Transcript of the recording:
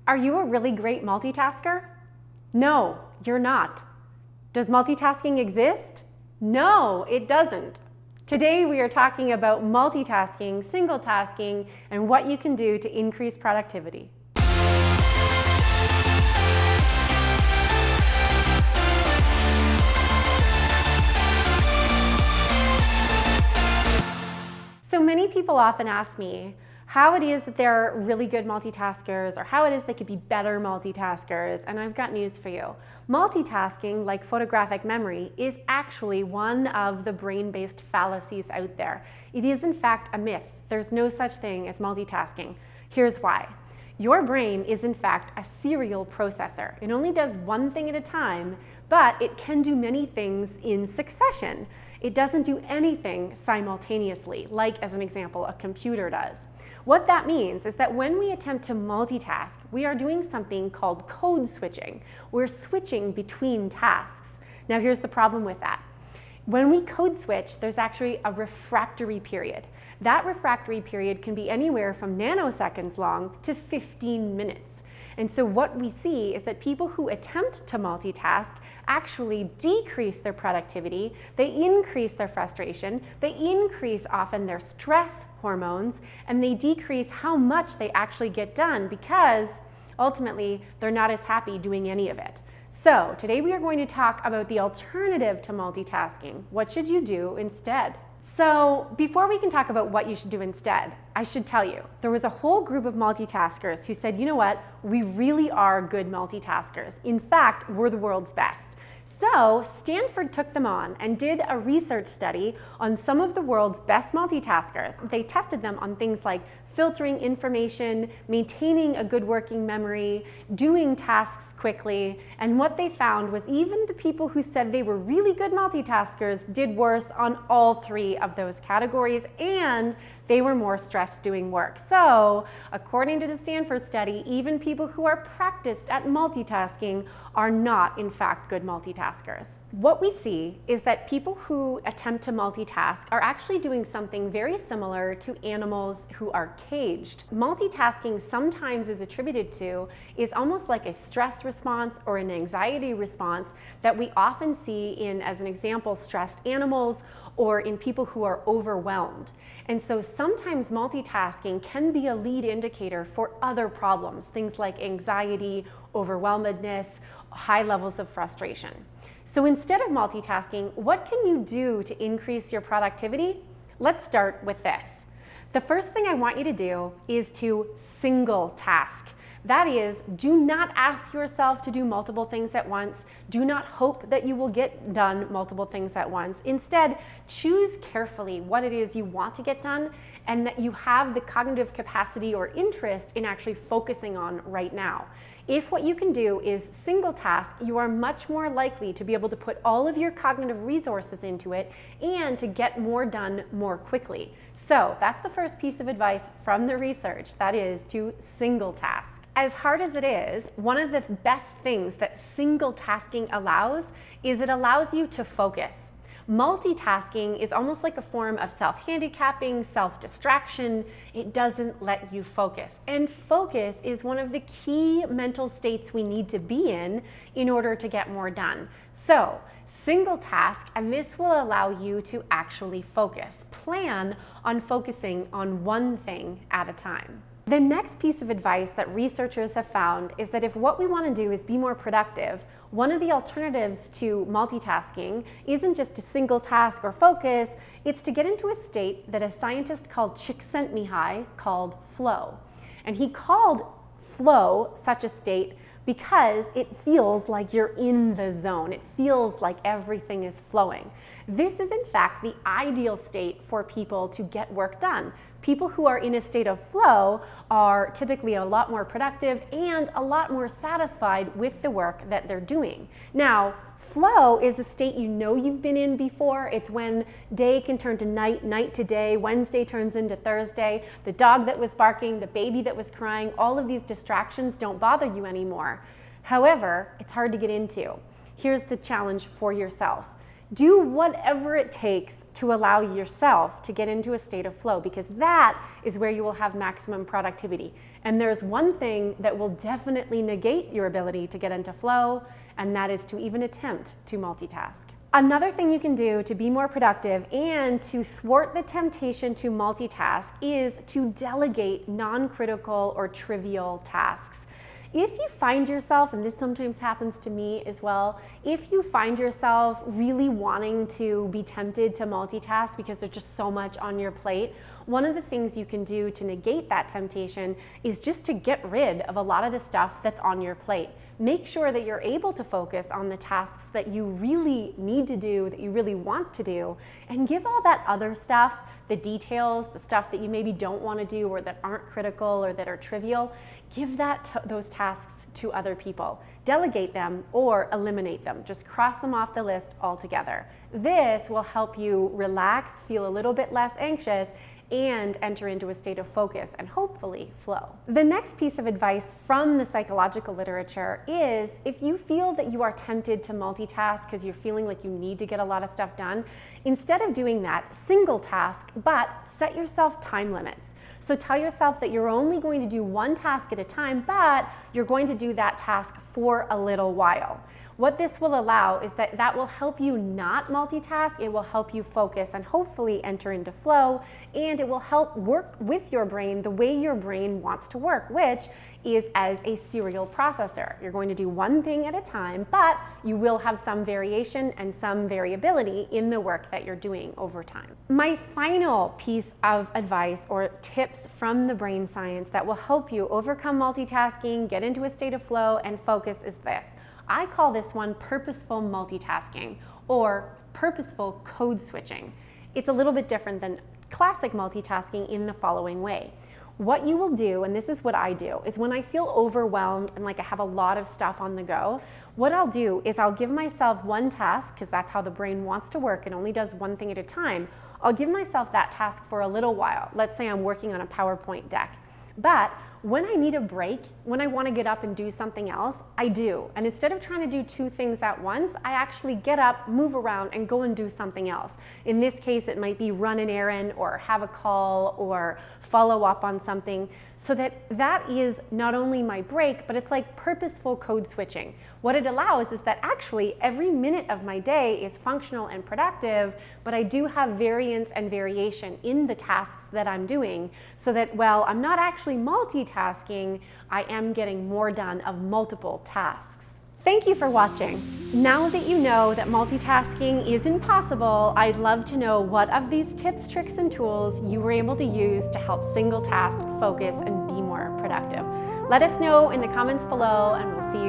Are you a really great multitasker? No, you're not. Does multitasking exist? No, it doesn't. Today we are talking about multitasking, single tasking, and what you can do to increase productivity. So many people often ask me how it is that they're really good multitaskers or how it is they could be better multitaskers, and I've got news for you. Multitasking, like photographic memory, is actually one of the brain-based fallacies out there. It is in fact a myth. There's no such thing as multitasking. Here's why. Your brain is in fact a serial processor. It only does one thing at a time, but it can do many things in succession. It doesn't do anything simultaneously, like, as an example, a computer does. What that means is that when we attempt to multitask, we are doing something called code switching. We're switching between tasks. Now here's the problem with that. When we code switch, there's actually a refractory period. That refractory period can be anywhere from nanoseconds long to 15 minutes. And so what we see is that people who attempt to multitask actually decrease their productivity, they increase their frustration, they increase often their stress hormones, and they decrease how much they actually get done because ultimately they're not as happy doing any of it. So today we are going to talk about the alternative to multitasking. What should you do instead? So before we can talk about what you should do instead, I should tell you, there was a whole group of multitaskers who said, you know what, we really are good multitaskers. In fact, we're the world's best. So Stanford took them on and did a research study on some of the world's best multitaskers. They tested them on things like filtering information, maintaining a good working memory, doing tasks quickly, and what they found was even the people who said they were really good multitaskers did worse on all three of those categories, and they were more stressed doing work. So, according to the Stanford study, even people who are practiced at multitasking are not, in fact, good multitaskers. What we see is that people who attempt to multitask are actually doing something very similar to animals who are caged. Multitasking sometimes is attributed to is almost like a stress response or an anxiety response that we often see in, as an example, stressed animals or in people who are overwhelmed. And so sometimes multitasking can be a lead indicator for other problems, things like anxiety, overwhelmedness, high levels of frustration. So instead of multitasking, what can you do to increase your productivity? Let's start with this. The first thing I want you to do is to single task. That is, do not ask yourself to do multiple things at once. Do not hope that you will get done multiple things at once. Instead, choose carefully what it is you want to get done and that you have the cognitive capacity or interest in actually focusing on right now. If what you can do is single task, you are much more likely to be able to put all of your cognitive resources into it and to get more done more quickly. So that's the first piece of advice from the research, that is to single task. As hard as it is, one of the best things that single tasking allows is it allows you to focus. Multitasking is almost like a form of self-handicapping, self-distraction. It doesn't let you focus. And focus is one of the key mental states we need to be in order to get more done. So, single task, and this will allow you to actually focus. Plan on focusing on one thing at a time. The next piece of advice that researchers have found is that if what we want to do is be more productive, one of the alternatives to multitasking isn't just to single task or focus, it's to get into a state that a scientist called Csikszentmihalyi called flow. And he called flow such a state because it feels like you're in the zone. It feels like everything is flowing. This is in fact the ideal state for people to get work done. People who are in a state of flow are typically a lot more productive and a lot more satisfied with the work that they're doing. Now, flow is a state you know you've been in before. It's when day can turn to night, night to day, Wednesday turns into Thursday, the dog that was barking, the baby that was crying, all of these distractions don't bother you anymore. However, it's hard to get into. Here's the challenge for yourself. Do whatever it takes to allow yourself to get into a state of flow, because that is where you will have maximum productivity. And there's one thing that will definitely negate your ability to get into flow, and that is to even attempt to multitask. Another thing you can do to be more productive and to thwart the temptation to multitask is to delegate non-critical or trivial tasks. If you find yourself, and this sometimes happens to me as well, if you find yourself really wanting to be tempted to multitask because there's just so much on your plate, one of the things you can do to negate that temptation is just to get rid of a lot of the stuff that's on your plate. Make sure that you're able to focus on the tasks that you really need to do, that you really want to do, and give all that other stuff, the details, the stuff that you maybe don't want to do or that aren't critical or that are trivial, give those tasks to other people. Delegate them or eliminate them. Just cross them off the list altogether. This will help you relax, feel a little bit less anxious, and enter into a state of focus and hopefully flow. The next piece of advice from the psychological literature is if you feel that you are tempted to multitask because you're feeling like you need to get a lot of stuff done, instead of doing that, single task, but set yourself time limits. So tell yourself that you're only going to do one task at a time, but you're going to do that task for a little while. What this will allow is that will help you not multitask, it will help you focus and hopefully enter into flow, and it will help work with your brain the way your brain wants to work, which is as a serial processor. You're going to do one thing at a time, but you will have some variation and some variability in the work that you're doing over time. My final piece of advice or tips from the brain science that will help you overcome multitasking, get into a state of flow, and focus is this. I call this one purposeful multitasking or purposeful code switching. It's a little bit different than classic multitasking in the following way. What you will do, and this is what I do, is when I feel overwhelmed and like I have a lot of stuff on the go, what I'll do is I'll give myself one task, because that's how the brain wants to work, it only does one thing at a time. I'll give myself that task for a little while. Let's say I'm working on a PowerPoint deck. But when I need a break, when I want to get up and do something else, I do. And instead of trying to do two things at once, I actually get up, move around, and go and do something else. In this case, it might be run an errand or have a call or follow up on something, so that is not only my break, but it's like purposeful code switching. What it allows is that actually every minute of my day is functional and productive, but I do have variance and variation in the tasks that I'm doing, so that while I'm not actually multitasking, I am getting more done of multiple tasks. Thank you for watching. Now that you know that multitasking is impossible, I'd love to know what of these tips, tricks, and tools you were able to use to help single task, focus, and be more productive. Let us know in the comments below, and we'll see you